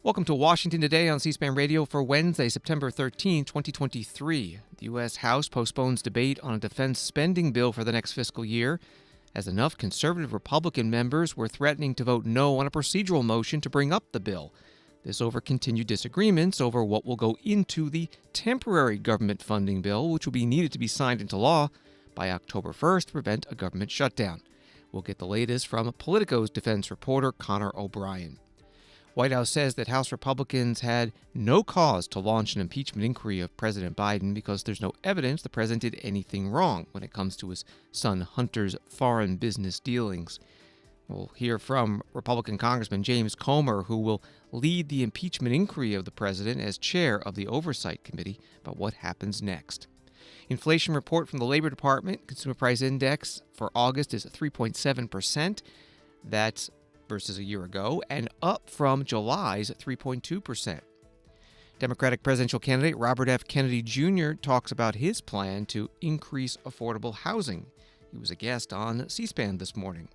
Welcome to Washington Today on C-SPAN Radio for Wednesday, September 13, 2023. The U.S. House postpones debate on a defense spending bill for the next fiscal year, as enough conservative Republican members were threatening to vote no on a procedural motion to bring up the bill. This over continued disagreements over what will go into the temporary government funding bill, which will be needed to be signed into law by October 1st to prevent a government shutdown. We'll get the latest from Politico's defense reporter Connor O'Brien. White House says that House Republicans had no cause to launch an impeachment inquiry of President Biden because there's no evidence the president did anything wrong when it comes to his son Hunter's foreign business dealings. We'll hear from Republican Congressman James Comer, who will lead the impeachment inquiry of the president as chair of the Oversight Committee, about what happens next. Inflation report from the Labor Department. Consumer Price Index for August is 3.7%. That's versus a year ago, and up from July's 3.2%. Democratic presidential candidate Robert F. Kennedy Jr. talks about his plan to increase affordable housing. He was a guest on C-SPAN this morning.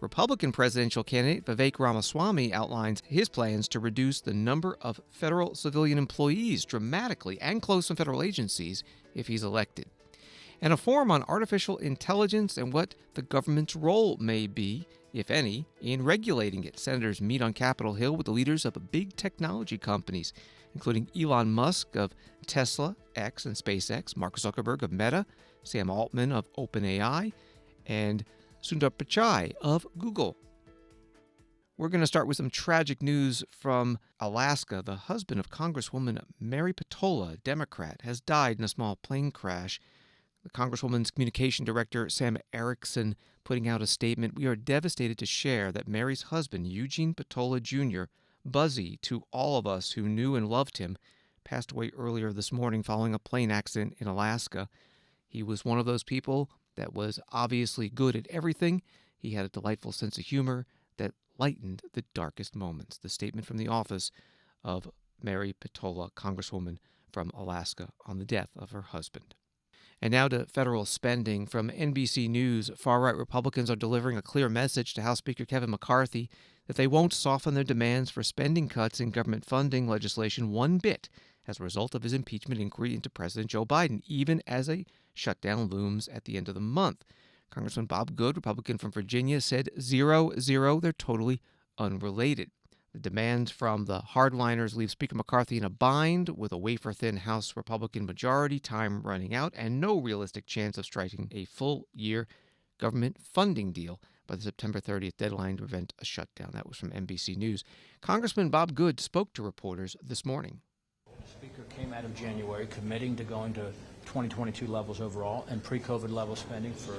Republican presidential candidate Vivek Ramaswamy outlines his plans to reduce the number of federal civilian employees dramatically and close from federal agencies if he's elected. And a forum on artificial intelligence and what the government's role may be, if any, in regulating it. Senators meet on Capitol Hill with the leaders of big technology companies, including Elon Musk of Tesla, X, and SpaceX, Mark Zuckerberg of Meta, Sam Altman of OpenAI, and Sundar Pichai of Google. We're going to start with some tragic news from Alaska. The husband of Congresswoman Mary Peltola, a Democrat, has died in a small plane crash. The Congresswoman's communication director, Sam Erickson, putting out a statement, "We are devastated to share that Mary's husband, Eugene Peltola Jr., Buzzy, to all of us who knew and loved him, passed away earlier this morning following a plane accident in Alaska. He was one of those people that was obviously good at everything. He had a delightful sense of humor that lightened the darkest moments." The statement from the office of Mary Peltola, Congresswoman from Alaska, on the death of her husband. And now to federal spending. From NBC News, far-right Republicans are delivering a clear message to House Speaker Kevin McCarthy that they won't soften their demands for spending cuts in government funding legislation one bit as a result of his impeachment inquiry into President Joe Biden, even as a shutdown looms at the end of the month. Congressman Bob Good, Republican from Virginia, said 0-0, they're totally unrelated. The demands from the hardliners leave Speaker McCarthy in a bind with a wafer-thin House Republican majority, time running out, and no realistic chance of striking a full-year government funding deal by the September 30th deadline to prevent a shutdown. That was from NBC News. Congressman Bob Good spoke to reporters this morning. The Speaker came out of January committing to going to 2022 levels overall and pre-COVID level spending for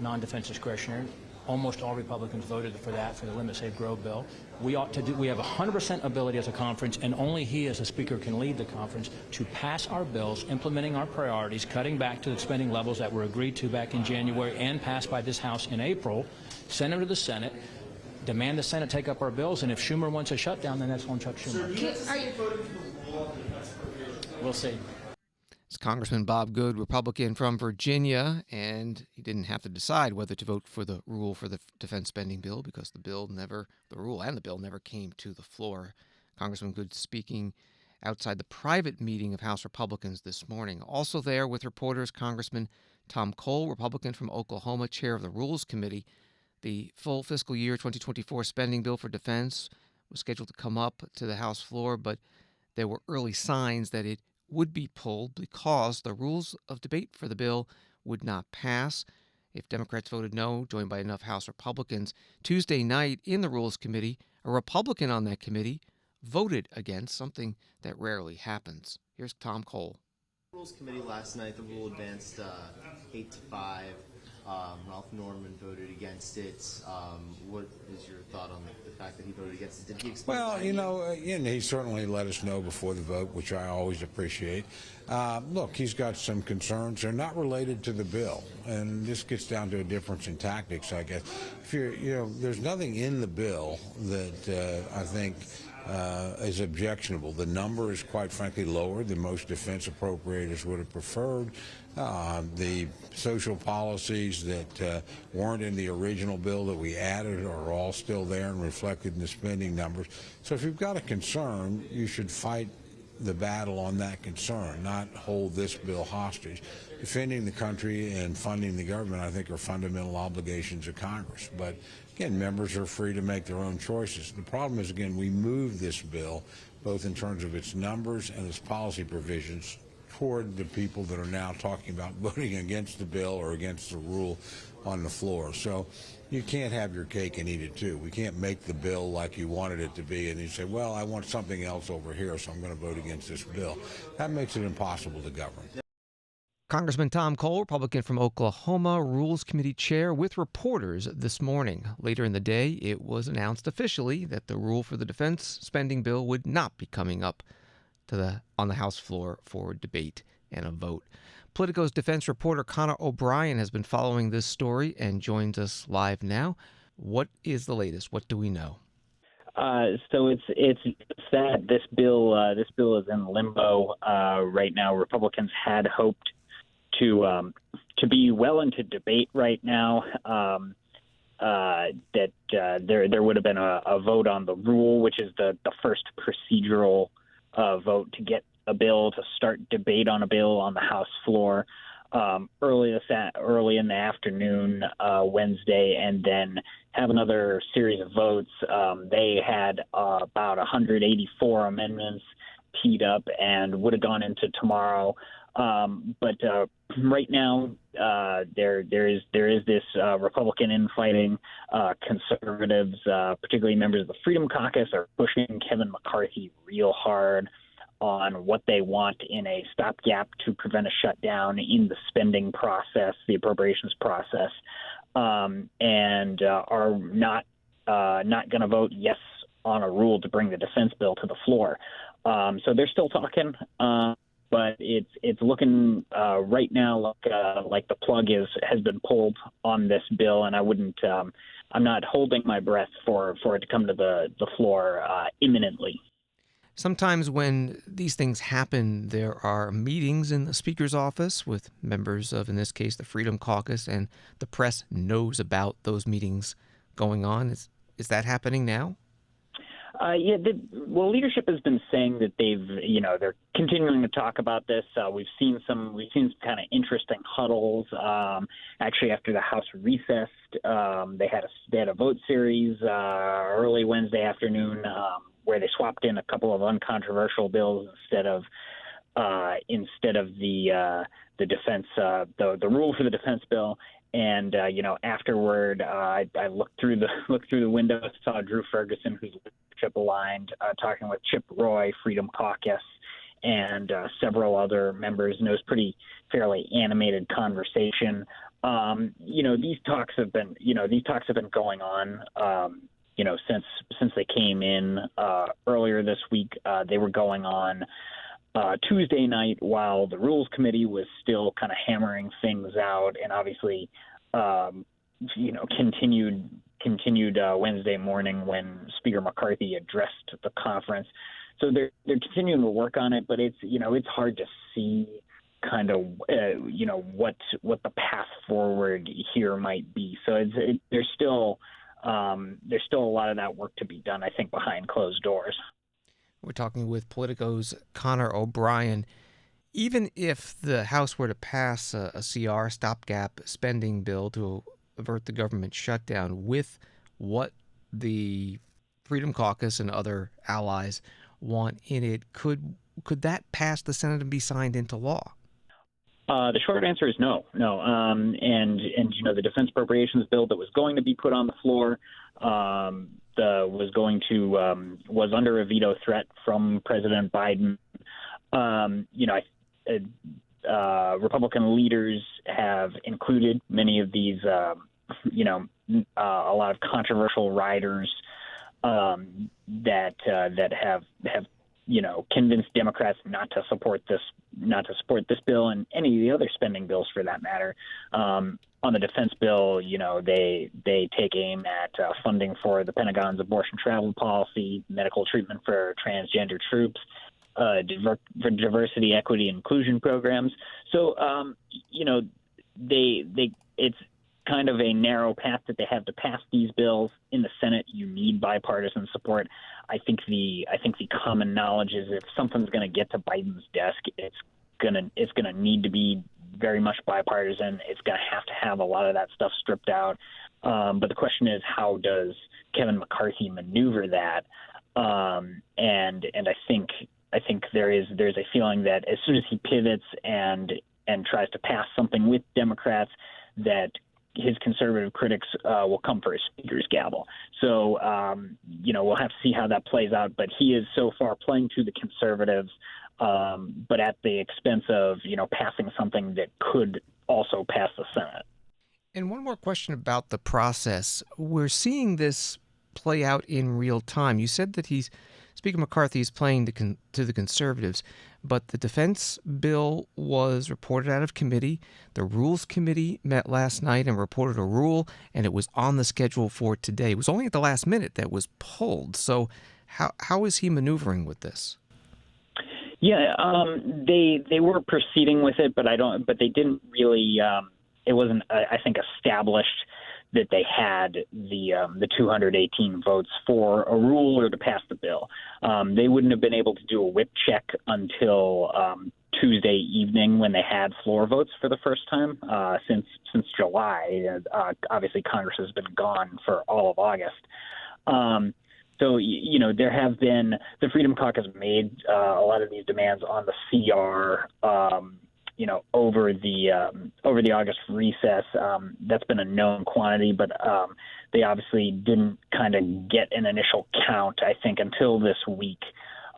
non-defense discretionary. Almost all Republicans voted for that, for the Limit, Save, Grow bill. We have 100% ability as a conference, and only he as a speaker can lead the conference to pass our bills, implementing our priorities, cutting back to the spending levels that were agreed to back in January and passed by this House in April, send them to the Senate, demand the Senate take up our bills, and if Schumer wants a shutdown, then that's on Chuck Schumer. We'll see. It's Congressman Bob Good, Republican from Virginia, and he didn't have to decide whether to vote for the rule for the defense spending bill because the bill never came to the floor. Congressman Good speaking outside the private meeting of House Republicans this morning. Also there with reporters, Congressman Tom Cole, Republican from Oklahoma, chair of the Rules Committee. The full fiscal year 2024 spending bill for defense was scheduled to come up to the House floor, but there were early signs that it would be pulled because the rules of debate for the bill would not pass if Democrats voted no, joined by enough House Republicans. Tuesday night in the Rules Committee, a Republican on that committee voted against, something that rarely happens. Here's Tom Cole. Rules Committee last night, the rule advanced 8-5. Ralph Norman voted against it. What is your thought on the fact that he voted against it? Did he explain? Well, he certainly let us know before the vote, which I always appreciate. Look, he's got some concerns. They're not related to the bill, and this gets down to a difference in tactics, I guess. If there's nothing in the bill that I think is objectionable. The number is, quite frankly, lower than most defense appropriators would have preferred. The social policies that weren't in the original bill that we added are all still there and reflected in the spending numbers. So if you've got a concern, you should fight the battle on that concern, not hold this bill hostage. Defending the country and funding the government, I think, are fundamental obligations of Congress. But again, members are free to make their own choices. The problem is, again, we move this bill, both in terms of its numbers and its policy provisions, toward the people that are now talking about voting against the bill or against the rule on the floor. So you can't have your cake and eat it too. We can't make the bill like you wanted it to be and you say, well, I want something else over here, so I'm going to vote against this bill. That makes it impossible to govern. Congressman Tom Cole, Republican from Oklahoma, Rules Committee chair, with reporters this morning. Later in the day, it was announced officially that the rule for the defense spending bill would not be coming up on the House floor for debate and a vote. Politico's defense reporter Connor O'Brien has been following this story and joins us live now. What is the latest? What do we know? So it's sad this bill is in limbo right now. Republicans had hoped to be well into debate right now. That there would have been a vote on the rule, which is the first procedural vote to get a bill, to start debate on a bill on the House floor early in the afternoon Wednesday, and then have another series of votes. They had about 184 amendments teed up and would have gone into tomorrow. But right now, there is this Republican infighting. Conservatives, particularly members of the Freedom Caucus, are pushing Kevin McCarthy real hard on what they want in a stopgap to prevent a shutdown in the spending process, the appropriations process, and are not going to vote yes on a rule to bring the defense bill to the floor. So they're still talking. But it's looking right now like the plug has been pulled on this bill, and I'm not holding my breath for it to come to the floor imminently. Sometimes when these things happen, there are meetings in the Speaker's office with members of, in this case, the Freedom Caucus, and the press knows about those meetings going on. Is that happening now? Leadership has been saying that they're continuing to talk about this. We've seen some kind of interesting huddles. Actually, after the House recessed, they had a vote series early Wednesday afternoon where they swapped in a couple of uncontroversial bills instead of the defense, the rule for the defense bill. And afterward, I looked through the window, saw Drew Ferguson, who's leadership aligned, talking with Chip Roy, Freedom Caucus, and several other members, and it was fairly animated conversation. These talks have been going on, since they came in earlier this week. They were going on Tuesday night while the Rules Committee was still kind of hammering things out, and obviously, continued Wednesday morning when Speaker McCarthy addressed the conference. So they're continuing to work on it, but it's hard to see kind of what the path forward here might be. So there's still a lot of that work to be done, I think, behind closed doors. We're talking with Politico's Connor O'Brien. Even if the House were to pass a CR, stopgap spending bill, to avert the government shutdown with what the Freedom Caucus and other allies want in it, could that pass the Senate and be signed into law? The short answer is no. And the defense appropriations bill that was going to be put on the floor was under a veto threat from President Biden. Republican leaders have included many of these, a lot of controversial riders that have convinced Democrats not to support this bill and any of the other spending bills for that matter. on the defense bill, they take aim at funding for the Pentagon's abortion travel policy, medical treatment for transgender troops, diversity, equity, inclusion programs. So, it's kind of a narrow path that they have to pass these bills. In the Senate, you need bipartisan support. I think the common knowledge is if something's going to get to Biden's desk, it's gonna need to be very much bipartisan. It's going to have a lot of that stuff stripped out. But the question is, how does Kevin McCarthy maneuver that? And I think there's a feeling that as soon as he pivots and tries to pass something with Democrats, that his conservative critics will come for his speaker's gavel. So, we'll have to see how that plays out. But he is so far playing to the conservatives, but at the expense of, passing something that could also pass the Senate. And one more question about the process. We're seeing this play out in real time. You said that Speaker McCarthy is playing to the conservatives, but the defense bill was reported out of committee. The Rules Committee met last night and reported a rule, and it was on the schedule for today. It was only at the last minute that was pulled. So how is he maneuvering with this? Yeah, they were proceeding with it, but they didn't really. It wasn't, I think, established that they had the 218 votes for a rule or to pass the bill. They wouldn't have been able to do a whip check until Tuesday evening when they had floor votes for the first time since July. Obviously, Congress has been gone for all of August. So, there have been – the Freedom Caucus made a lot of these demands on the CR, over the August recess. That's been a known quantity, but they obviously didn't kind of get an initial count, I think, until this week.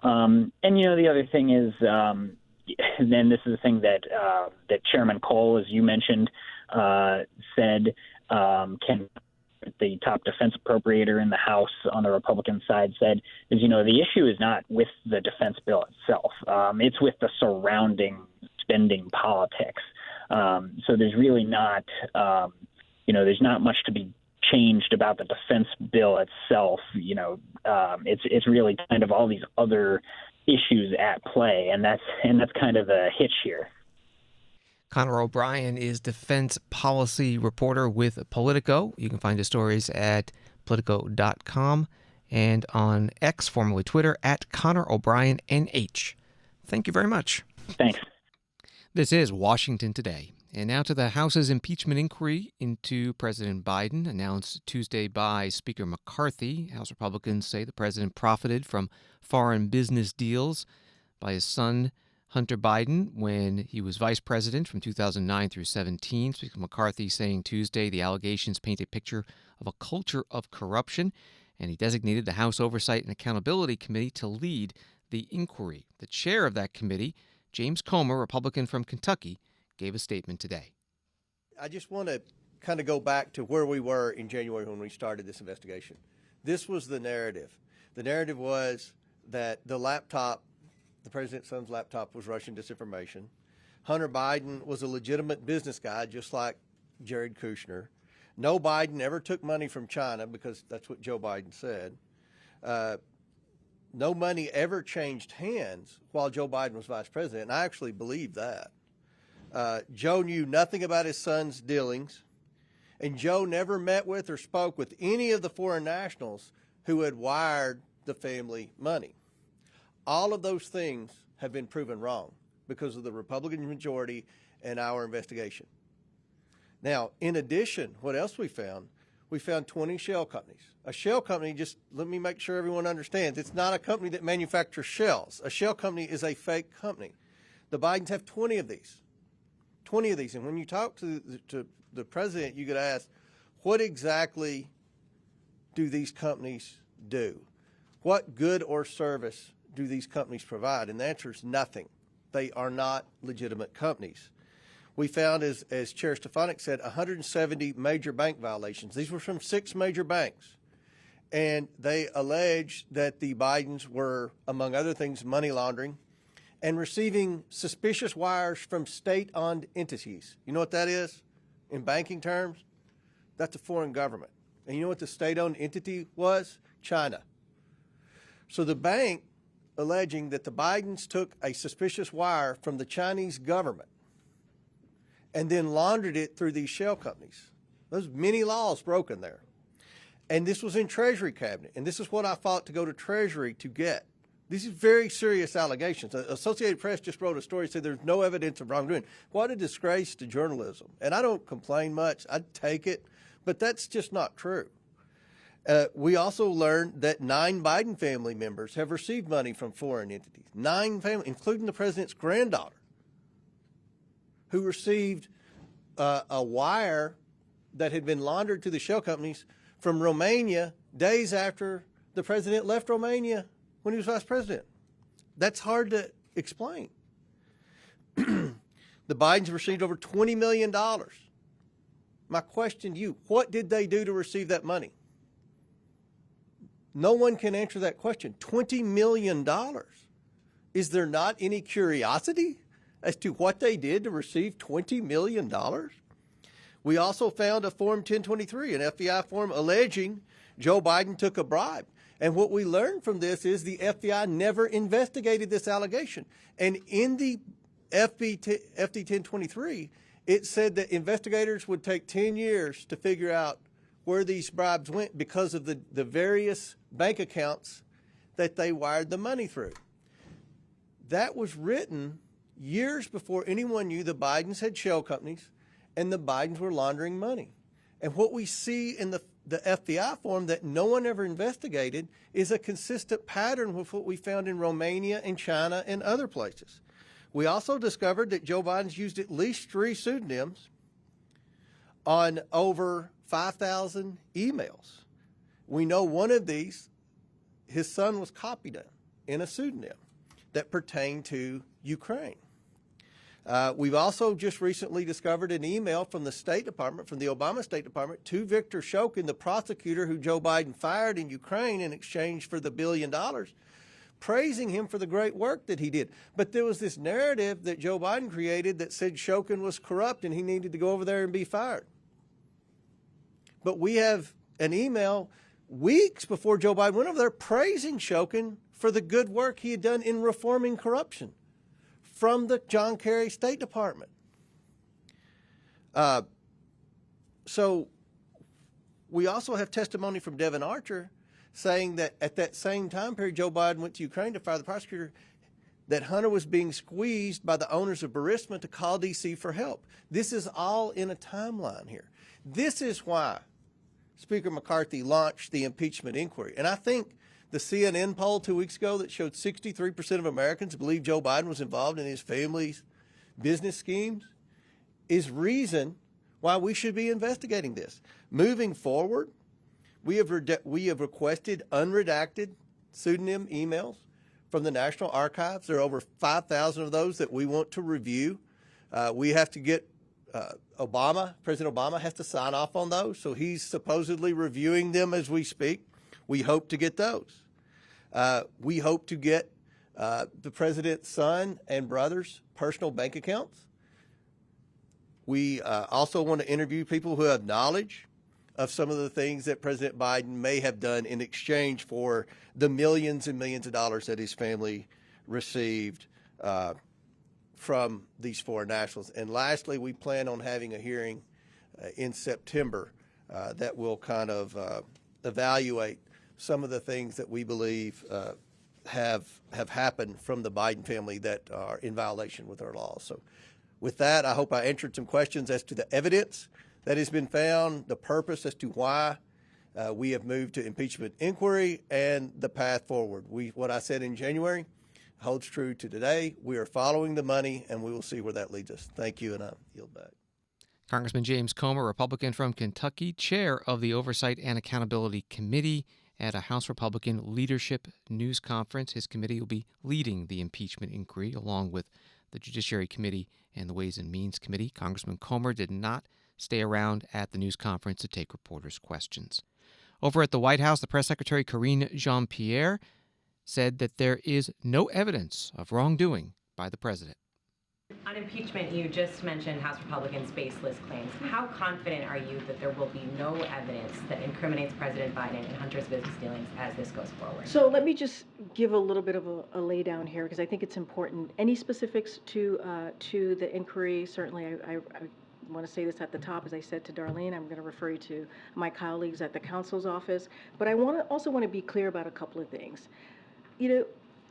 And, the other thing is then this is the thing that Chairman Cole, as you mentioned, said can – the top defense appropriator in the House on the Republican side said is, the issue is not with the defense bill itself. It's with the surrounding spending politics. So there's really not, there's not much to be changed about the defense bill itself. It's really kind of all these other issues at play, and that's kind of a hitch here. Connor O'Brien is defense policy reporter with Politico. You can find his stories at Politico.com and on X, formerly Twitter, at Connor O'Brien NH. Thank you very much. Thanks. This is Washington Today. And now to the House's impeachment inquiry into President Biden, announced Tuesday by Speaker McCarthy. House Republicans say the president profited from foreign business deals by his son, Hunter Biden, when he was vice president from 2009 through 2017. Speaker McCarthy saying Tuesday the allegations paint a picture of a culture of corruption, and he designated the House Oversight and Accountability Committee to lead the inquiry. The chair of that committee, James Comer, Republican from Kentucky, gave a statement today. I just want to kind of go back to where we were in January when we started this investigation. This was the narrative. The narrative was that the president's son's laptop was Russian disinformation. Hunter Biden was a legitimate business guy, just like Jared Kushner. No Biden ever took money from China because that's what Joe Biden said. No money ever changed hands while Joe Biden was vice president, and I actually believe that. Joe knew nothing about his son's dealings, and Joe never met with or spoke with any of the foreign nationals who had wired the family money. All of those things have been proven wrong because of the Republican majority and our investigation. Now, in addition, what else we found? We found 20 shell companies. A shell company, just let me make sure everyone understands, it's not a company that manufactures shells. A shell company is a fake company. The Bidens have 20 of these. 20 of these. And when you talk to the president, you could ask, what exactly do these companies do? What good or service do these companies provide? And the answer is nothing. They are not legitimate companies. We found, as Chair Stefanik said, 170 major bank violations. These were from 6 major banks. And they alleged that the Bidens were, among other things, money laundering and receiving suspicious wires from state-owned entities. You know what that is? in banking terms, that's a foreign government. And you know what the state-owned entity was? China. So the bank alleging that the Bidens took a suspicious wire from the Chinese government and then laundered it through these shell companies. There's many laws broken there. And this was in Treasury Cabinet. And this is what I fought to go to Treasury to get. These are very serious allegations. Associated Press just wrote a story that said there's no evidence of wrongdoing. What a disgrace to journalism. And I don't complain much. I'd take it. But that's just not true. We also learned that 9 Biden family members have received money from foreign entities. 9 families, including the president's granddaughter, who received a wire that had been laundered to the shell companies from Romania days after the president left Romania when he was vice president. That's hard to explain. The Bidens received over $20 million. My question to you, what did they do to receive that money? No one can answer that question. $20 million. Is there not any curiosity as to what they did to receive $20 million? We also found a Form 1023, an FBI form alleging Joe Biden took a bribe. And what we learned from this is the FBI never investigated this allegation. And in the FD 1023, it said that investigators would take 10 years to figure out where these bribes went because of the various bank accounts that they wired the money through. That was written years before anyone knew the Bidens had shell companies and the Bidens were laundering money. And what we see in the FBI form that no one ever investigated is a consistent pattern with what we found in Romania and China and other places. We also discovered that Joe Biden's used at least 3 pseudonyms on over 5,000 emails. We know one of these, his son was copied in a pseudonym that pertained to Ukraine. We've also just recently discovered an email from the State Department, from the Obama State Department, to Viktor Shokin, the prosecutor who Joe Biden fired in Ukraine in exchange for the $1 billion, praising him for the great work that he did. But there was this narrative that Joe Biden created that said Shokin was corrupt and he needed to go over there and be fired. But we have an email weeks before Joe Biden went over there praising Shokin for the good work he had done in reforming corruption from the John Kerry State Department. So we also have testimony from Devin Archer saying that at that same time period, Joe Biden went to Ukraine to fire the prosecutor, that Hunter was being squeezed by the owners of Burisma to call D.C. for help. This is all in a timeline here. This is why Speaker McCarthy launched the impeachment inquiry. And I think the CNN poll 2 weeks ago that showed 63% of Americans believe Joe Biden was involved in his family's business schemes is reason why we should be investigating this. Moving forward, we have requested unredacted pseudonym emails from the National Archives. There are over 5,000 of those that we want to review. We have to get President Obama has to sign off on those, so he's supposedly reviewing them as we speak. We hope to get those. We hope to get the president's son and brother's personal bank accounts. We also want to interview people who have knowledge of some of the things that President Biden may have done in exchange for the millions and millions of dollars that his family received from these foreign nationals. And lastly, we plan on having a hearing in September that will kind of evaluate some of the things that we believe have happened from the Biden family that are in violation with our laws. So with that, I hope I answered some questions as to the evidence that has been found, the purpose as to why we have moved to impeachment inquiry, and the path forward. What I said in January holds true to today. We are following the money, and we will see where that leads us. Thank you, and I yield back. Congressman James Comer, Republican from Kentucky, chair of the Oversight and Accountability Committee at a House Republican Leadership News Conference. His committee will be leading the impeachment inquiry along with the Judiciary Committee and the Ways and Means Committee. Congressman Comer did not stay around at the news conference to take reporters' questions. Over at the White House, the press secretary Karine Jean-Pierre said that there is no evidence of wrongdoing by the president. On impeachment, you just mentioned House Republicans' baseless claims. How confident are you that there will be no evidence that incriminates President Biden and Hunter's business dealings as this goes forward? So let me just give a little bit of a lay down here, because I think it's important. Any specifics to the inquiry, certainly I want to say this at the top, as I said to Darlene, I'm going to refer you to my colleagues at the counsel's office. But I also want to be clear about a couple of things. You know,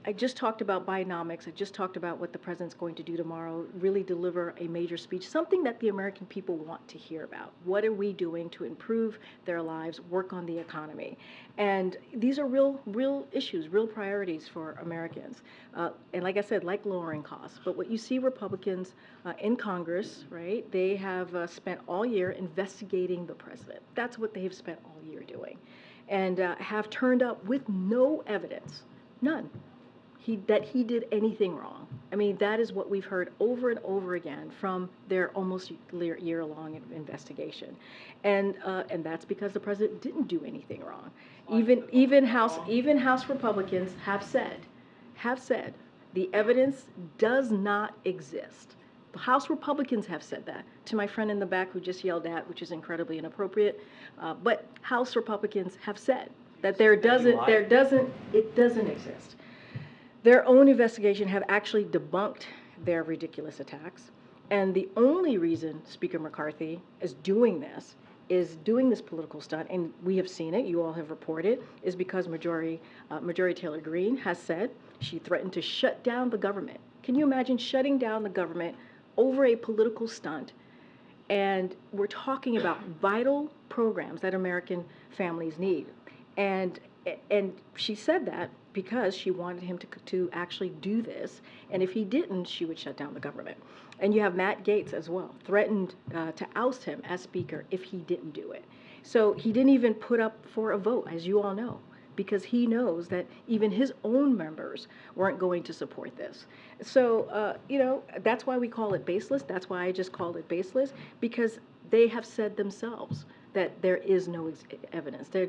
I just talked about Bidenomics. I just talked about what the president's going to do tomorrow, really deliver a major speech, something that the American people want to hear about. What are we doing to improve their lives, work on the economy? And these are real issues, real priorities for Americans. And like I said, like lowering costs. But what you see Republicans in Congress, right, they have spent all year investigating the president. That's what they have spent all year doing. And have turned up with no evidence, none, that he did anything wrong. I mean, that is what we've heard over and over again from their almost year-long investigation, and that's because the president didn't do anything wrong. Even House Republicans have said the evidence does not exist. The House Republicans have said that. To my friend in the back who just yelled at, which is incredibly inappropriate, but House Republicans have said that it doesn't exist. Their own investigation have actually debunked their ridiculous attacks. And the only reason Speaker McCarthy is doing this political stunt, and we have seen it, you all have reported, is because Majority Taylor Greene has said she threatened to shut down the government. Can you imagine shutting down the government over a political stunt? And we're talking about vital programs that American families need. And she said that because she wanted him to actually do this, and if he didn't, she would shut down the government. And you have Matt Gaetz as well, threatened to oust him as Speaker if he didn't do it. So he didn't even put up for a vote, as you all know, because he knows that even his own members weren't going to support this. So, that's why we call it baseless. That's why I just called it baseless, because they have said themselves that there is no evidence. The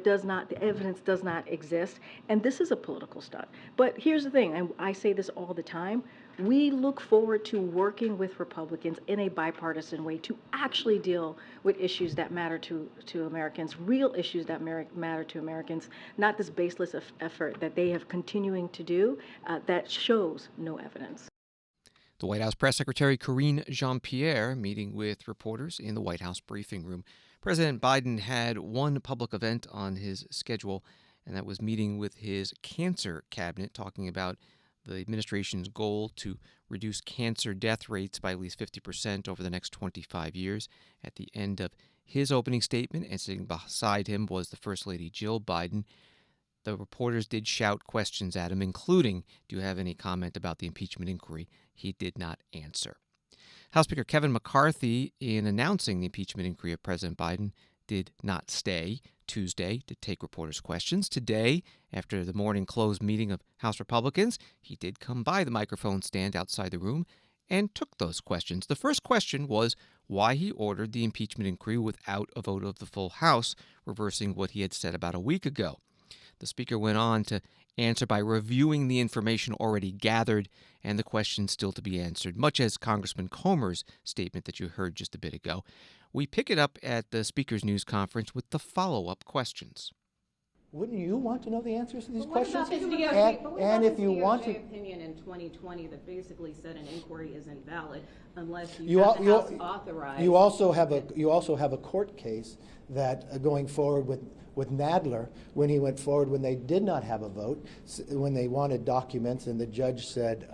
evidence does not exist, and this is a political stunt. But here's the thing, and I say this all the time, we look forward to working with Republicans in a bipartisan way to actually deal with issues that matter to Americans, real issues that matter to Americans, not this baseless effort that they have continuing to do that shows no evidence. The White House Press Secretary Karine Jean-Pierre meeting with reporters in the White House briefing room. President Biden had one public event on his schedule, and that was meeting with his cancer cabinet, talking about the administration's goal to reduce cancer death rates by at least 50% over the next 25 years. At the end of his opening statement, and sitting beside him was the First Lady Jill Biden. The reporters did shout questions at him, including, do you have any comment about the impeachment inquiry? He did not answer. House Speaker Kevin McCarthy, in announcing the impeachment inquiry of President Biden, did not stay Tuesday to take reporters' questions. Today, after the morning closed meeting of House Republicans, he did come by the microphone stand outside the room and took those questions. The first question was why he ordered the impeachment inquiry without a vote of the full House, reversing what he had said about a week ago. The Speaker went on to answer by reviewing the information already gathered and the questions still to be answered, much as Congressman Comer's statement that you heard just a bit ago. We pick it up at the Speaker's news conference with the follow-up questions. Wouldn't you want to know the answers to these questions? And if you want to, opinion in 2020 that basically said an inquiry is invalid unless you have the House authorized. You also have a court case that going forward with Nadler, when he went forward when they did not have a vote, when they wanted documents, and the judge said,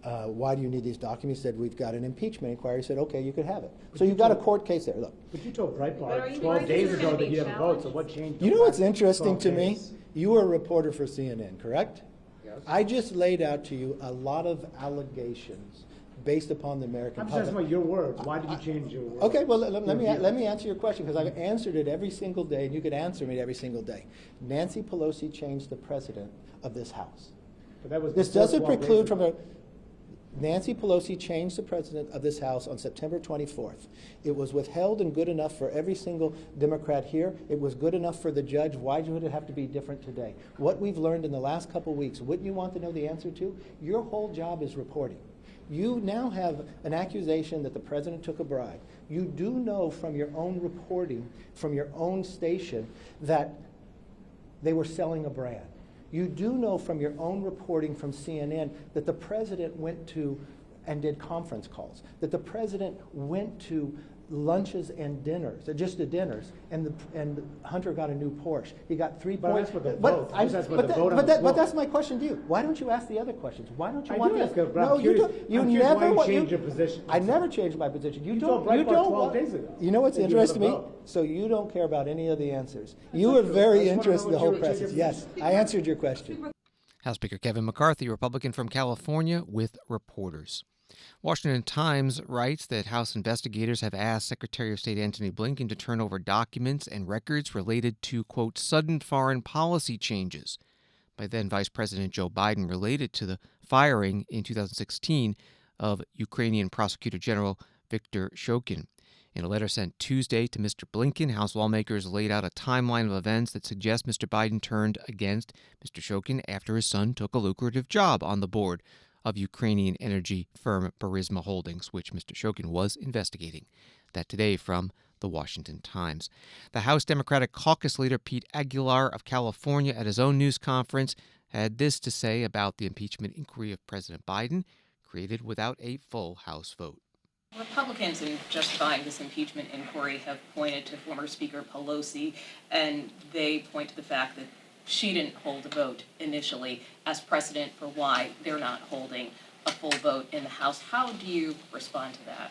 why do you need these documents? He said, we've got an impeachment inquiry. He said, okay, you could have it. So you've got a court case there. Look. But you told Breitbart 12 days ago that you have a vote, so what changed? You know what's interesting to me? You were a reporter for CNN, correct? Yes. I just laid out to you a lot of allegations based upon the American public. I'm just asking about your words. Why did you change your words? Okay, well, let me answer your question, because I've answered it every single day, and you could answer me every single day. Nancy Pelosi changed the president of this House. But that was this doesn't preclude from a... Nancy Pelosi changed the president of this House on September 24th. It was withheld and good enough for every single Democrat here. It was good enough for the judge. Why would it have to be different today? What we've learned in the last couple weeks, wouldn't you want to know the answer to? Your whole job is reporting. You now have an accusation that the president took a bribe. You do know from your own reporting, from your own station, that they were selling a brand. You do know from your own reporting from CNN that the president went to and did conference calls, that the president went to lunches and dinners, just the dinners, and Hunter got a new Porsche. He got 3 points. But that's my question to you. Why don't you ask the other questions? Why don't you want to ask? No, you don't. You never change your position. I never changed my position. You don't. 12 days ago. You know what's interesting to me? So you don't care about any of the answers. You were very interested in the whole process. Yes, I answered your question. House Speaker Kevin McCarthy, Republican from California, with reporters. Washington Times writes that House investigators have asked Secretary of State Antony Blinken to turn over documents and records related to, quote, sudden foreign policy changes by then Vice President Joe Biden related to the firing in 2016 of Ukrainian Prosecutor General Viktor Shokin. In a letter sent Tuesday to Mr. Blinken, House lawmakers laid out a timeline of events that suggest Mr. Biden turned against Mr. Shokin after his son took a lucrative job on the board of Ukrainian energy firm Burisma Holdings, which Mr. Shokin was investigating. That today from the Washington Times. The House Democratic Caucus leader Pete Aguilar of California at his own news conference had this to say about the impeachment inquiry of President Biden, created without a full House vote. Republicans in justifying this impeachment inquiry have pointed to former Speaker Pelosi, and they point to the fact that she didn't hold a vote initially as precedent for why they're not holding a full vote in the House. How do you respond to that?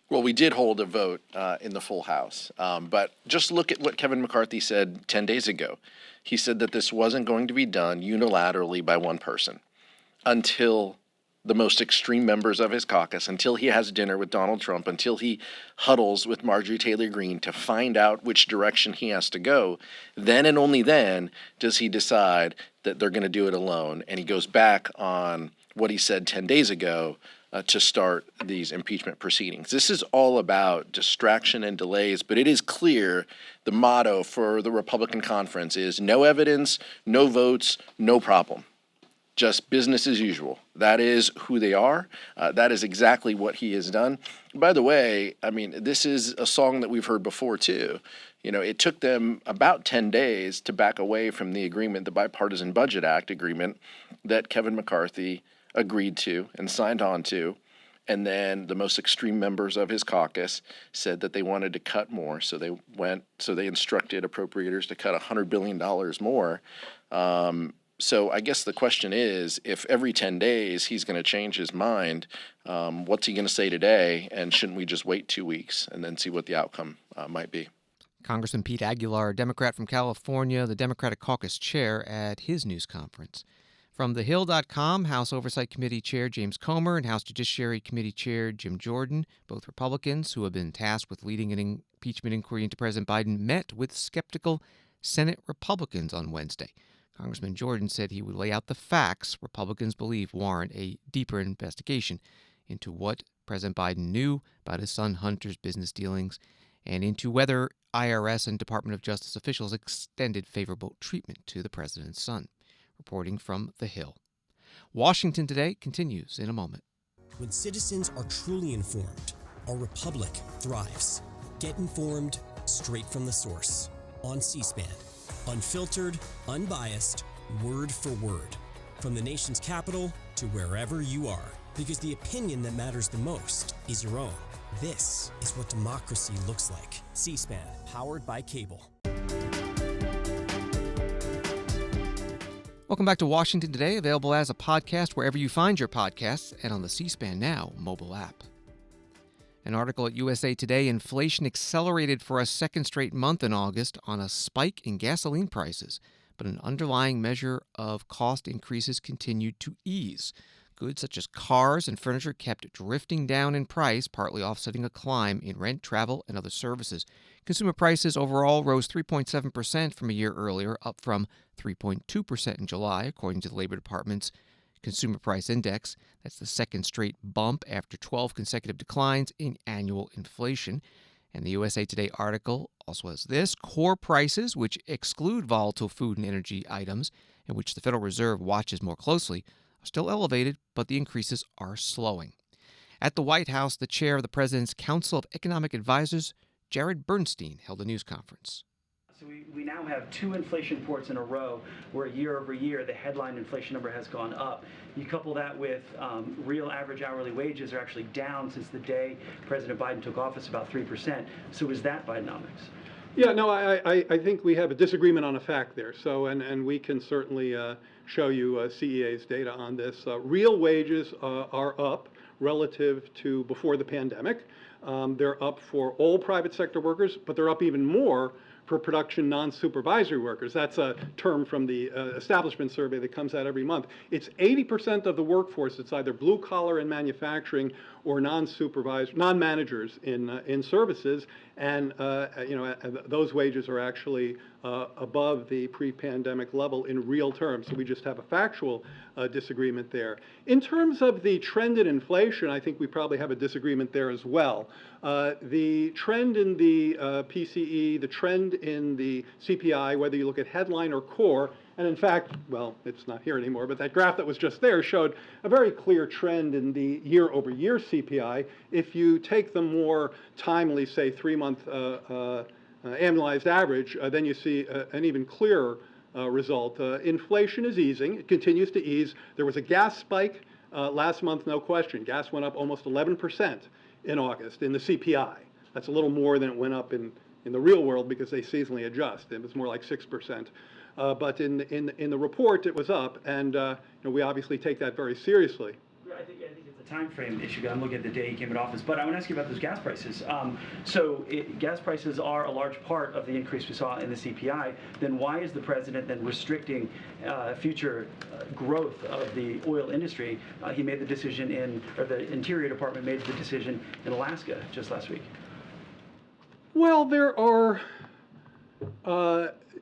Well, we did hold a vote in the full House, but just look at what Kevin McCarthy said 10 days ago. He said that this wasn't going to be done unilaterally by one person until the most extreme members of his caucus, until he has dinner with Donald Trump, until he huddles with Marjorie Taylor Greene to find out which direction he has to go. Then and only then does he decide that they're going to do it alone. And he goes back on what he said 10 days ago to start these impeachment proceedings. This is all about distraction and delays, but it is clear the motto for the Republican conference is no evidence, no votes, no problem. Just business as usual. That is who they are. That is exactly what he has done. By the way, I mean, this is a song that we've heard before, too. You know, it took them about 10 days to back away from the agreement, the Bipartisan Budget Act agreement that Kevin McCarthy agreed to and signed on to. And then the most extreme members of his caucus said that they wanted to cut more. So they instructed appropriators to cut $100 billion more. So I guess the question is, if every 10 days he's going to change his mind, what's he going to say today? And shouldn't we just wait 2 weeks and then see what the outcome might be? Congressman Pete Aguilar, Democrat from California, the Democratic Caucus chair at his news conference. From TheHill.com, House Oversight Committee Chair James Comer and House Judiciary Committee Chair Jim Jordan, both Republicans who have been tasked with leading an impeachment inquiry into President Biden, met with skeptical Senate Republicans on Wednesday. Congressman Jordan said he would lay out the facts Republicans believe warrant a deeper investigation into what President Biden knew about his son Hunter's business dealings and into whether IRS and Department of Justice officials extended favorable treatment to the president's son. Reporting from The Hill. Washington Today continues in a moment. When citizens are truly informed, our republic thrives. Get informed straight from the source on C-SPAN. Unfiltered, unbiased, word for word. From the nation's capital to wherever you are. Because the opinion that matters the most is your own. This is what democracy looks like. C-SPAN, powered by cable. Welcome back to Washington Today, available as a podcast wherever you find your podcasts and on the C-SPAN Now mobile app. An article at USA Today, inflation accelerated for a second straight month in August on a spike in gasoline prices, but an underlying measure of cost increases continued to ease. Goods such as cars and furniture kept drifting down in price, partly offsetting a climb in rent, travel, and other services. Consumer prices overall rose 3.7% from a year earlier, up from 3.2% in July, according to the Labor Department's Consumer Price Index. That's the second straight bump after 12 consecutive declines in annual inflation. And the USA Today article also has this: core prices, which exclude volatile food and energy items, and which the Federal Reserve watches more closely, are still elevated, but the increases are slowing. At the White House, the chair of the President's Council of Economic Advisors, Jared Bernstein, held a news conference. So we now have 2 inflation reports in a row where year over year the headline inflation number has gone up. You couple that with real average hourly wages are actually down since the day President Biden took office, about 3%. So is that Bidenomics? Yeah, no, I think we have a disagreement on a fact there. So, and we can certainly show you CEA's data on this. Real wages are up relative to before the pandemic. They're up for all private sector workers, but they're up even more for production non-supervisory workers. That's a term from the establishment survey that comes out every month. It's 80% of the workforce that's either blue collar in manufacturing or non-supervised, non-managers in services, and those wages are actually above the pre-pandemic level in real terms. So we just have a factual disagreement there. In terms of the trend in inflation, I think we probably have a disagreement there as well. The trend in the PCE, the trend in the CPI, whether you look at headline or core, and in fact, well, it's not here anymore, but that graph that was just there showed a very clear trend in the year-over-year CPI. If you take the more timely, say, 3-month annualized average, then you see an even clearer result. Inflation is easing. It continues to ease. There was a gas spike last month, no question. Gas went up almost 11% in August in the CPI. That's a little more than it went up in the real world because they seasonally adjust. It was more like 6%. But in the report, it was up, and we obviously take that very seriously. I think it's a time frame issue. I'm looking at the day he came into office. But I want to ask you about those gas prices. Gas prices are a large part of the increase we saw in the CPI. Then why is the president then restricting future growth of the oil industry? He made the decision or the Interior Department made the decision in Alaska just last week. Well, there are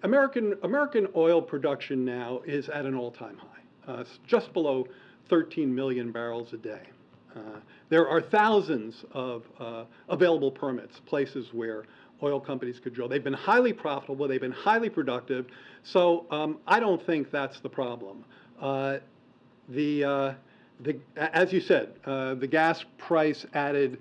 American oil production now is at an all-time high, just below 13 million barrels a day. There are thousands of available permits, places where oil companies could drill. They've been highly profitable. They've been highly productive. So I don't think that's the problem. As you said, the gas price added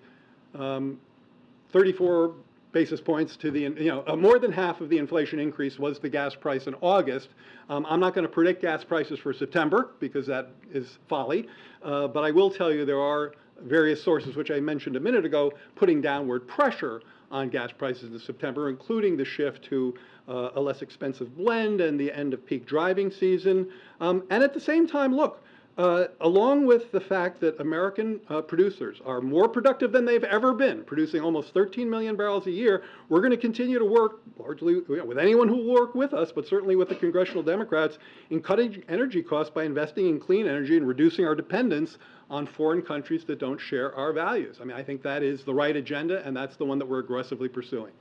34 basis points to the, more than half of the inflation increase was the gas price in August. I'm not going to predict gas prices for September because that is folly, but I will tell you there are various sources, which I mentioned a minute ago, putting downward pressure on gas prices in September, including the shift to a less expensive blend and the end of peak driving season. And at the same time, look, along with the fact that American producers are more productive than they've ever been, producing almost 13 million barrels a year, we're going to continue to work largely with anyone who will work with us, but certainly with the congressional Democrats, in cutting energy costs by investing in clean energy and reducing our dependence on foreign countries that don't share our values. I mean, I think that is the right agenda, and that's the one that we're aggressively pursuing.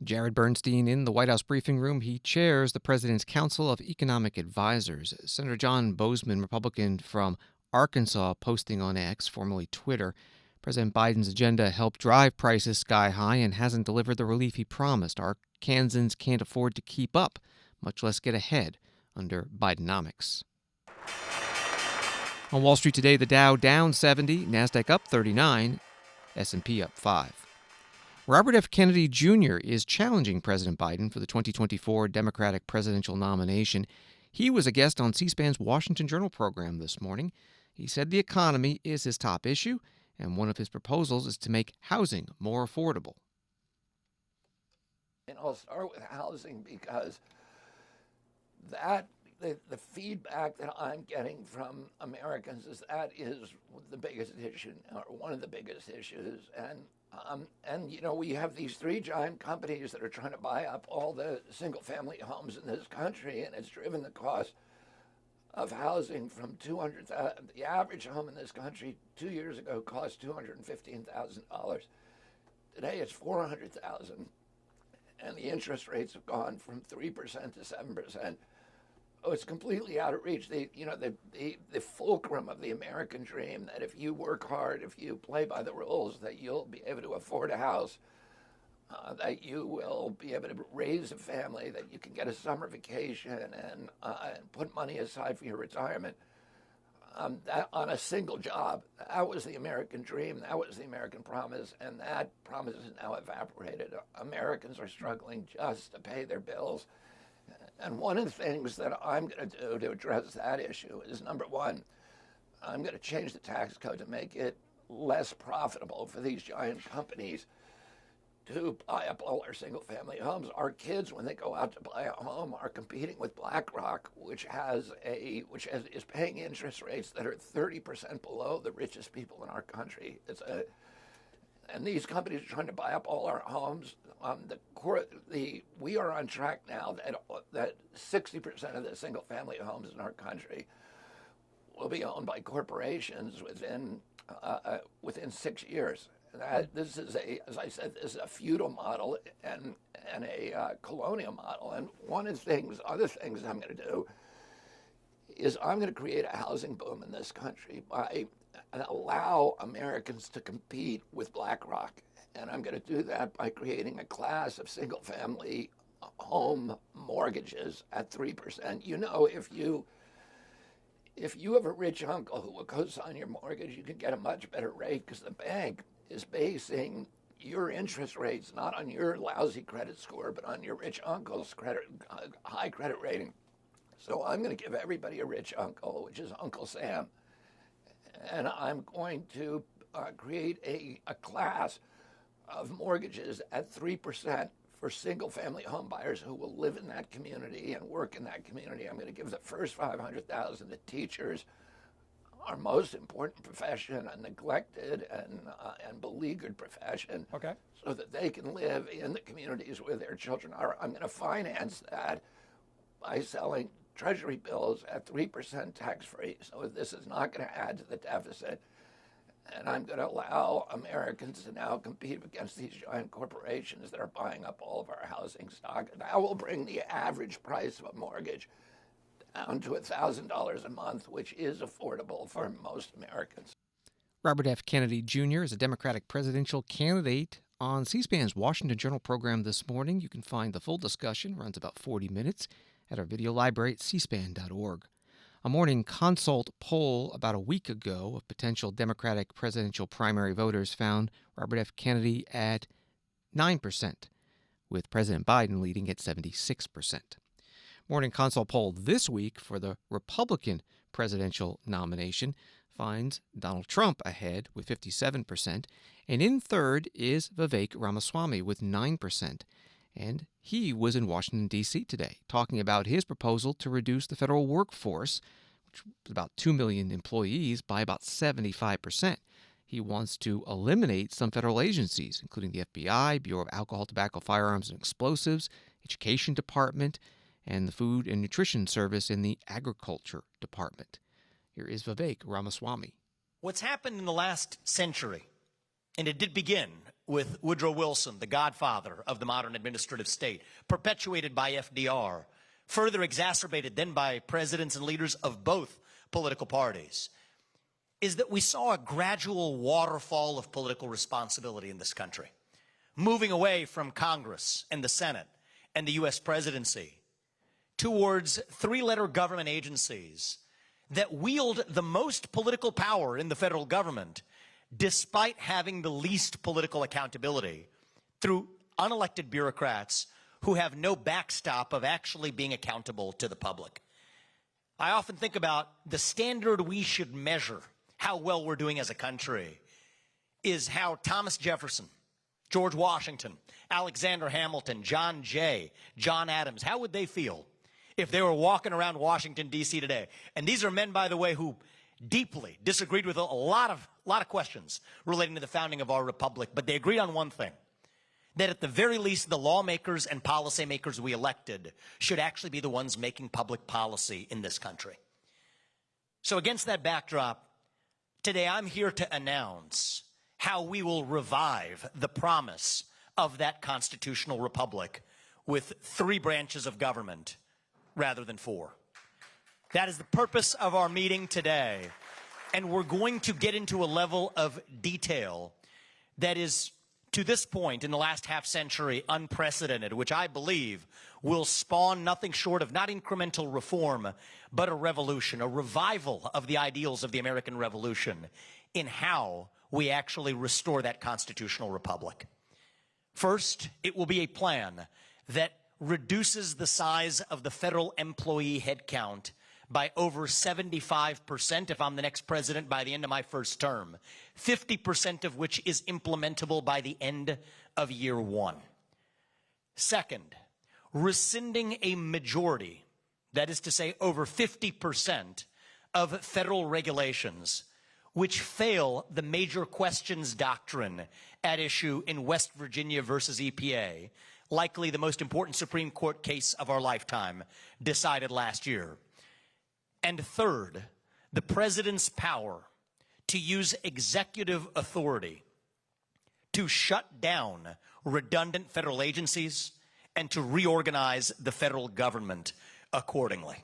Jared Bernstein in the White House briefing room. He chairs the President's Council of Economic Advisors. Senator John Boozman, Republican from Arkansas, posting on X, formerly Twitter, President Biden's agenda helped drive prices sky high and hasn't delivered the relief he promised. Arkansans can't afford to keep up, much less get ahead under Bidenomics. On Wall Street today, the Dow down 70, NASDAQ up 39, S&P up 5. Robert F. Kennedy Jr. is challenging President Biden for the 2024 Democratic presidential nomination. He was a guest on C-SPAN's Washington Journal program this morning. He said the economy is his top issue, and one of his proposals is to make housing more affordable. And I'll start with housing because the feedback that I'm getting from Americans is that is the biggest issue, or one of the biggest issues. And we have these 3 giant companies that are trying to buy up all the single-family homes in this country, and it's driven the cost of housing from $200,000. The average home in this country 2 years ago cost $215,000. Today it's $400,000, and the interest rates have gone from 3% to 7%. Oh, it's completely out of reach. The fulcrum of the American dream, that if you work hard, if you play by the rules, that you'll be able to afford a house, that you will be able to raise a family, that you can get a summer vacation and put money aside for your retirement. on a single job. That was the American dream. That was the American promise, and that promise is now evaporated. Americans are struggling just to pay their bills. And one of the things that I'm going to do to address that issue is, number one, I'm going to change the tax code to make it less profitable for these giant companies to buy up all our single-family homes. Our kids, when they go out to buy a home, are competing with BlackRock, which is paying interest rates that are 30% below the richest people in our country. And these companies are trying to buy up all our homes. We are on track now that 60% of the single-family homes in our country will be owned by corporations within 6 years. This is as I said, this is a feudal model and a colonial model. And one of the other things I'm going to do is I'm going to create a housing boom in this country and allow Americans to compete with BlackRock. And I'm going to do that by creating a class of single-family home mortgages at 3%. You know, if you have a rich uncle who will co-sign your mortgage, you can get a much better rate because the bank is basing your interest rates not on your lousy credit score, but on your rich uncle's high credit rating. So I'm going to give everybody a rich uncle, which is Uncle Sam, and I'm going to create a class of mortgages at 3% for single-family home buyers who will live in that community and work in that community. I'm going to give the first $500,000 to teachers, our most important profession, a neglected and beleaguered profession, so that they can live in the communities where their children are. I'm going to finance that by selling Treasury bills at 3% tax-free. So this is not going to add to the deficit. And I'm going to allow Americans to now compete against these giant corporations that are buying up all of our housing stock. That will bring the average price of a mortgage down to $1,000 a month, which is affordable for most Americans. Robert F. Kennedy Jr. is a Democratic presidential candidate. On C-SPAN's Washington Journal program this morning, you can find the full discussion, runs about 40 minutes, at our video library at cspan.org. A Morning Consult poll about a week ago of potential Democratic presidential primary voters found Robert F. Kennedy at 9%, with President Biden leading at 76%. Morning Consult poll this week for the Republican presidential nomination finds Donald Trump ahead with 57%, and in third is Vivek Ramaswamy with 9%. And he was in Washington, D.C. today, talking about his proposal to reduce the federal workforce, which is about 2 million employees, by about 75%. He wants to eliminate some federal agencies, including the FBI, Bureau of Alcohol, Tobacco, Firearms, and Explosives, Education Department, and the Food and Nutrition Service in the Agriculture Department. Here is Vivek Ramaswamy. What's happened in the last century, and it did begin with Woodrow Wilson, the godfather of the modern administrative state, perpetuated by FDR, further exacerbated then by presidents and leaders of both political parties, is that we saw a gradual waterfall of political responsibility in this country, moving away from Congress and the Senate and the U.S. presidency towards three-letter government agencies that wield the most political power in the federal government, despite having the least political accountability, through unelected bureaucrats who have no backstop of actually being accountable to the public. I often think about the standard we should measure how well we're doing as a country is how Thomas Jefferson, George Washington, Alexander Hamilton, John Jay, John Adams, how would they feel if they were walking around Washington, D.C. today? And these are men, by the way, who deeply disagreed with a lot of questions relating to the founding of our republic, but they agreed on one thing, that at the very least the lawmakers and policymakers we elected should actually be the ones making public policy in this country. So against that backdrop, today I'm here to announce how we will revive the promise of that constitutional republic with 3 branches of government rather than 4. That is the purpose of our meeting today. And we're going to get into a level of detail that is to this point in the last half century, unprecedented, which I believe will spawn nothing short of not incremental reform, but a revolution, a revival of the ideals of the American Revolution in how we actually restore that constitutional republic. First, it will be a plan that reduces the size of the federal employee headcount by over 75% if I'm the next president by the end of my first term, 50% of which is implementable by the end of year one. Second, rescinding a majority, that is to say over 50% of federal regulations which fail the major questions doctrine at issue in West Virginia versus EPA, likely the most important Supreme Court case of our lifetime, decided last year. And third, the president's power to use executive authority to shut down redundant federal agencies and to reorganize the federal government accordingly.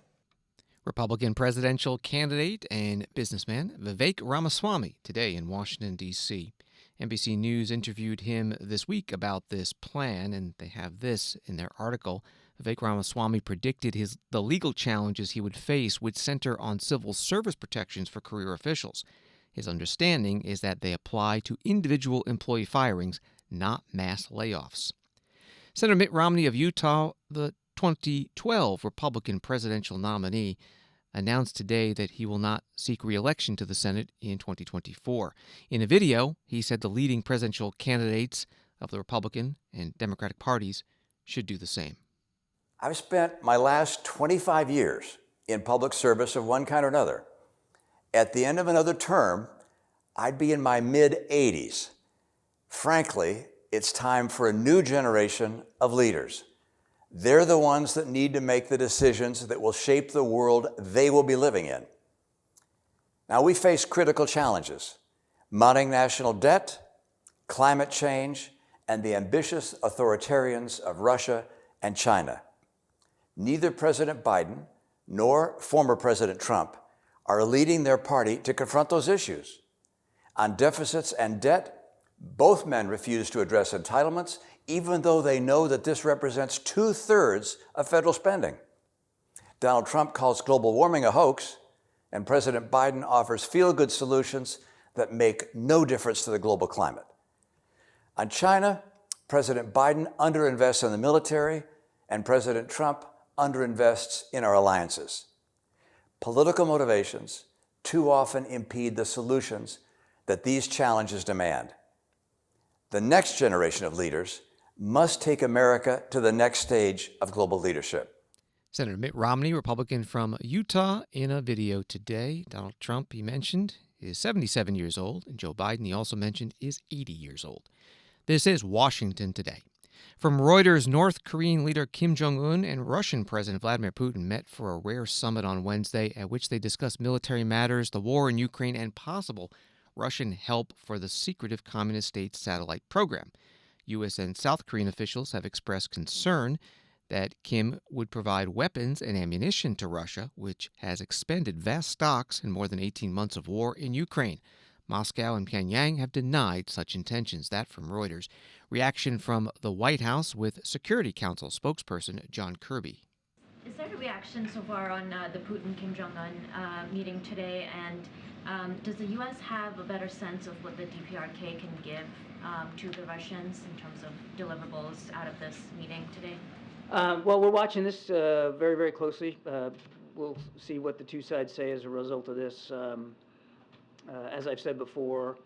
Republican presidential candidate and businessman Vivek Ramaswamy today in Washington, D.C. NBC News interviewed him this week about this plan, and they have this in their article. Vivek Ramaswamy predicted the legal challenges he would face would center on civil service protections for career officials. His understanding is that they apply to individual employee firings, not mass layoffs. Senator Mitt Romney of Utah, the 2012 Republican presidential nominee, announced today that he will not seek re-election to the Senate in 2024. In a video, he said the leading presidential candidates of the Republican and Democratic parties should do the same. I've spent my last 25 years in public service of one kind or another. At the end of another term, I'd be in my mid-80s. Frankly, it's time for a new generation of leaders. They're the ones that need to make the decisions that will shape the world they will be living in. Now, we face critical challenges: mounting national debt, climate change, and the ambitious authoritarians of Russia and China. Neither President Biden nor former President Trump are leading their party to confront those issues. On deficits and debt, both men refuse to address entitlements, even though they know that this represents 2/3 of federal spending. Donald Trump calls global warming a hoax, and President Biden offers feel-good solutions that make no difference to the global climate. On China, President Biden underinvests in the military, and President Trump underinvests in our alliances. Political motivations too often impede the solutions that these challenges demand. The next generation of leaders must take America to the next stage of global leadership. Senator Mitt Romney, Republican from Utah, in a video today. Donald Trump, he mentioned, is 77 years old, and Joe Biden, he also mentioned, is 80 years old. This is Washington Today. From Reuters, North Korean leader Kim Jong-un and Russian President Vladimir Putin met for a rare summit on Wednesday at which they discussed military matters, the war in Ukraine, and possible Russian help for the secretive communist state satellite program. U.S. and South Korean officials have expressed concern that Kim would provide weapons and ammunition to Russia, which has expended vast stocks in more than 18 months of war in Ukraine. Moscow and Pyongyang have denied such intentions. That from Reuters. Reaction from the White House with Security Council spokesperson John Kirby. Is there a reaction so far on the Putin-Kim Jong-un meeting today? And does the U.S. have a better sense of what the DPRK can give to the Russians in terms of deliverables out of this meeting today? Well, we're watching this very, very closely. We'll see what the two sides say as a result of this. As I've said before,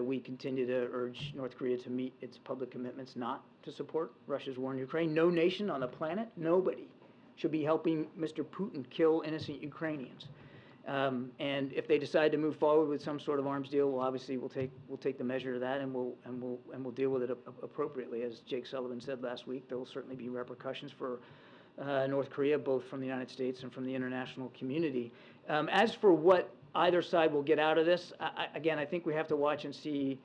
we continue to urge North Korea to meet its public commitments not to support Russia's war in Ukraine. No nation on the planet, nobody, should be helping Mr. Putin kill innocent Ukrainians. And if they decide to move forward with some sort of arms deal, well, obviously we'll take the measure of that, and we'll deal with it appropriately. As Jake Sullivan said last week, there will certainly be repercussions for North Korea, both from the United States and from the international community. As for what either side will get out of this, again, I think we have to watch and see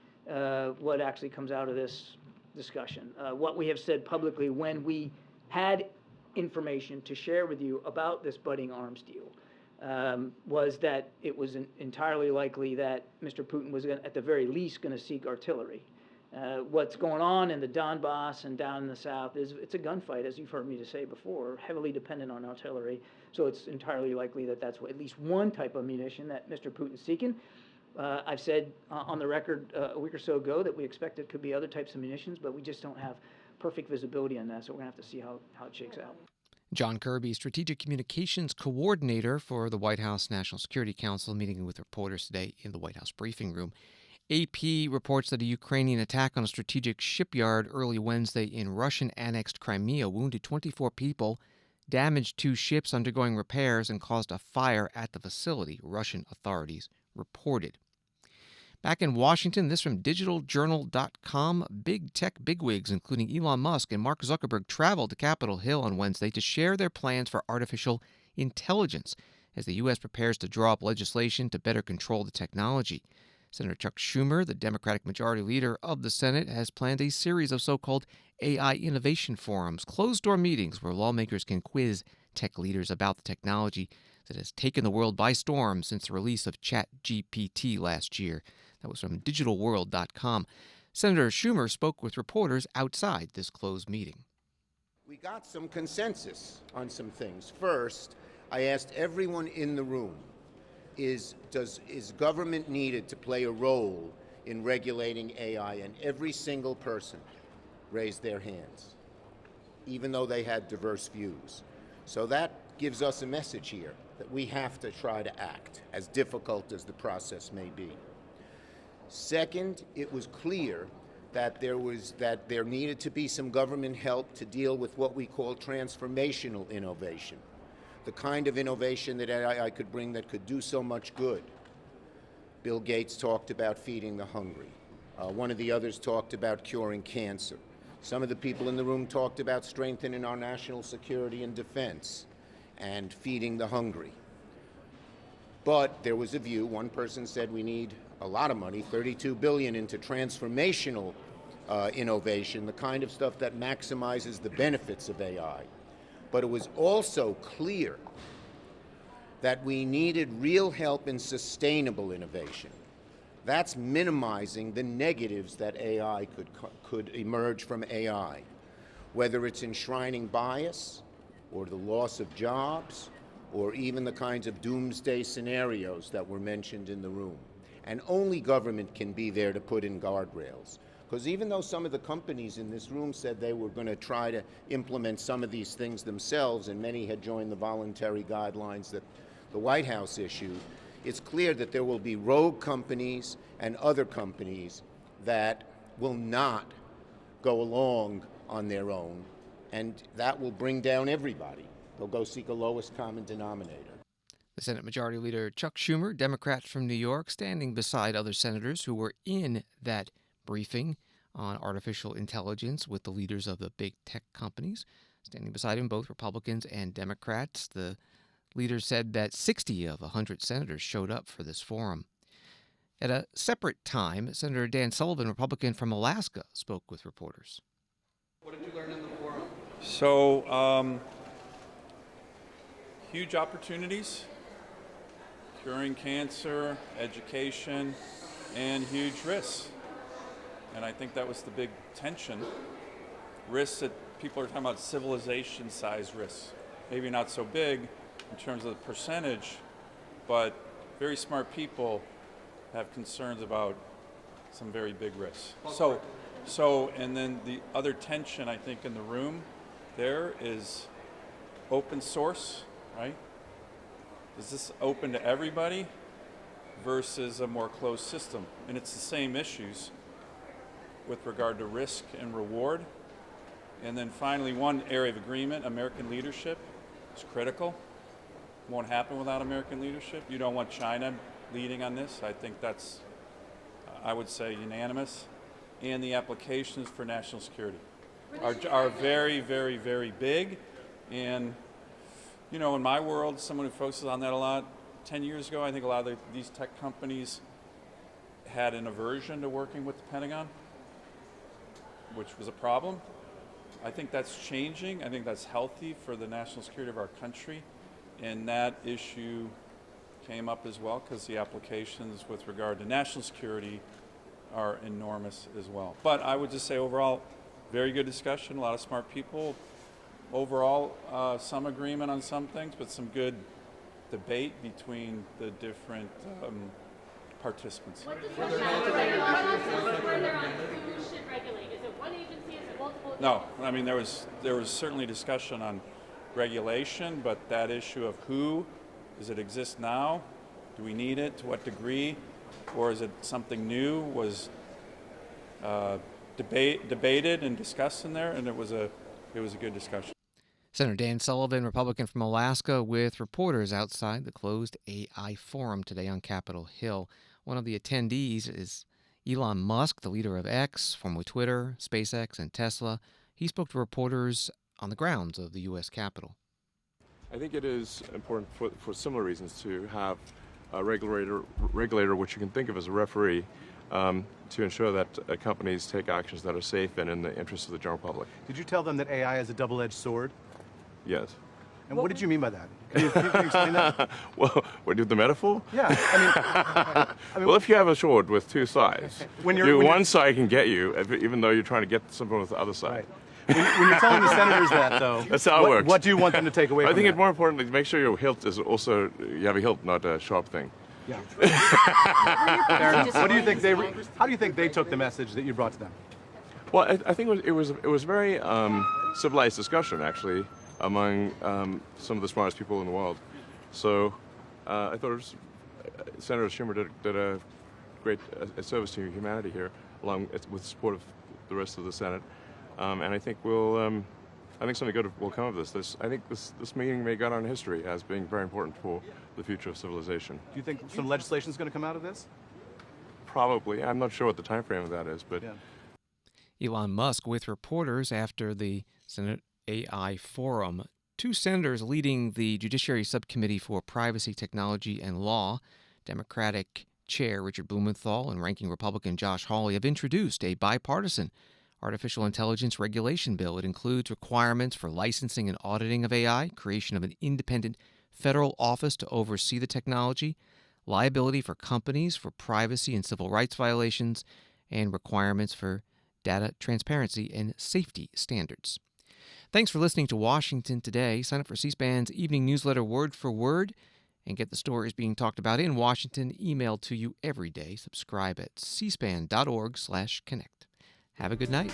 what actually comes out of this discussion. What we have said publicly when we had information to share with you about this budding arms deal was that it was entirely likely that Mr. Putin was, at the very least, going to seek artillery. What's going on in the Donbass and down in the south it's a gunfight, as you've heard me to say before, heavily dependent on artillery. So it's entirely likely that that's at least one type of munition that Mr. Putin's seeking. I've said on the record a week or so ago that we expect it could be other types of munitions, but we just don't have perfect visibility on that, so we're going to have to see how it shakes out. John Kirby, Strategic Communications Coordinator for the White House National Security Council, meeting with reporters today in the White House briefing room. AP reports that a Ukrainian attack on a strategic shipyard early Wednesday in Russian-annexed Crimea wounded 24 people, damaged 2 ships undergoing repairs, and caused a fire at the facility, Russian authorities reported. Back in Washington, this from digitaljournal.com. Big tech bigwigs, including Elon Musk and Mark Zuckerberg, traveled to Capitol Hill on Wednesday to share their plans for artificial intelligence as the U.S. prepares to draw up legislation to better control the technology. Senator Chuck Schumer, the Democratic Majority Leader of the Senate, has planned a series of so-called AI innovation forums, closed-door meetings where lawmakers can quiz tech leaders about the technology that has taken the world by storm since the release of ChatGPT last year. That was from digitalworld.com. Senator Schumer spoke with reporters outside this closed meeting. We got some consensus on some things. First, I asked everyone in the room, is government needed to play a role in regulating AI? And every single person raised their hands, even though they had diverse views. So that gives us a message here that we have to try to act, as difficult as the process may be. Second, it was clear that there needed to be some government help to deal with what we call transformational innovation, the kind of innovation that AI could bring that could do so much good. Bill Gates talked about feeding the hungry. One of the others talked about curing cancer. Some of the people in the room talked about strengthening our national security and defense and feeding the hungry. But there was a view, one person said we need a lot of money, $32 billion, into transformational innovation, the kind of stuff that maximizes the benefits of AI. But it was also clear that we needed real help in sustainable innovation. That's minimizing the negatives that AI could emerge from AI, whether it's enshrining bias or the loss of jobs or even the kinds of doomsday scenarios that were mentioned in the room. And only government can be there to put in guardrails. Because even though some of the companies in this room said they were going to try to implement some of these things themselves, and many had joined the voluntary guidelines that the White House issued, it's clear that there will be rogue companies and other companies that will not go along on their own, and that will bring down everybody. They'll go seek a lowest common denominator. The Senate Majority Leader Chuck Schumer, Democrat from New York, standing beside other senators who were in that briefing on artificial intelligence with the leaders of the big tech companies. Standing beside him, both Republicans and Democrats. The leader said that 60 of 100 senators showed up for this forum. At a separate time, Senator Dan Sullivan, Republican from Alaska, spoke with reporters. What did you learn in the forum? So, huge opportunities, curing cancer, education, and huge risks. And I think that was the big tension. Risks that people are talking about, civilization-sized risks. Maybe not so big in terms of the percentage, but very smart people have concerns about some very big risks. So, and then the other tension I think in the room there is open source, right? Is this open to everybody versus a more closed system? And it's the same issues with regard to risk and reward. And then finally, one area of agreement, American leadership is critical. Won't happen without American leadership. You don't want China leading on this. I think that's, I would say, unanimous. And the applications for national security are very, very, very big. And you know, in my world, someone who focuses on that a lot, 10 years ago, I think a lot of these tech companies had an aversion to working with the Pentagon, which was a problem. I think that's changing. I think that's healthy for the national security of our country. And that issue came up as well because the applications with regard to national security are enormous as well. But I would just say overall, very good discussion, a lot of smart people. Overall, some agreement on some things, but some good debate between the different participants. No, I mean there was certainly discussion on regulation, but that issue of who, does it exist now? Do we need it? To what degree? Or is it something new? Was debated and discussed in there, and it was a good discussion. Senator Dan Sullivan, Republican from Alaska, with reporters outside the closed AI forum today on Capitol Hill. One of the attendees is Elon Musk, the leader of X, formerly Twitter, SpaceX, and Tesla. He spoke to reporters on the grounds of the U.S. Capitol. I think it is important for similar reasons to have a regulator, which you can think of as a referee, to ensure that companies take actions that are safe and in the interest of the general public. Did you tell them that AI is a double-edged sword? Yes. And what did you mean by that? Can you explain that? Well, what did the metaphor? Yeah, I mean, well, if you have a sword with two sides, when one side can get you, even though you're trying to get someone with the other side. Right. When you're telling the senators that, though, that's how it works. What do you want them to take away from I think that? it's more important to make sure your hilt is also, you have a hilt, not a sharp thing. Yeah. Fair enough. What do you think how do you think they took the message that you brought to them? Well, I think it was very civilized discussion, actually, among some of the smartest people in the world. So I thought Senator Schumer did a great service to humanity here, along with support of the rest of the Senate. And I think something good will come of this. I think this meeting may go down in history as being very important for the future of civilization. Do you think some legislation is going to come out of this? Probably. I'm not sure what the time frame of that is, but. Yeah. Elon Musk with reporters after the Senate AI Forum. Two senators leading the Judiciary Subcommittee for Privacy, Technology, and Law, Democratic Chair Richard Blumenthal and Ranking Republican Josh Hawley, have introduced a bipartisan artificial intelligence regulation bill. It includes requirements for licensing and auditing of AI, creation of an independent federal office to oversee the technology, liability for companies for privacy and civil rights violations, and requirements for data transparency and safety standards. Thanks for listening to Washington Today. Sign up for C-SPAN's evening newsletter Word for Word and get the stories being talked about in Washington emailed to you every day. Subscribe at cspan.org/connect. Have a good night.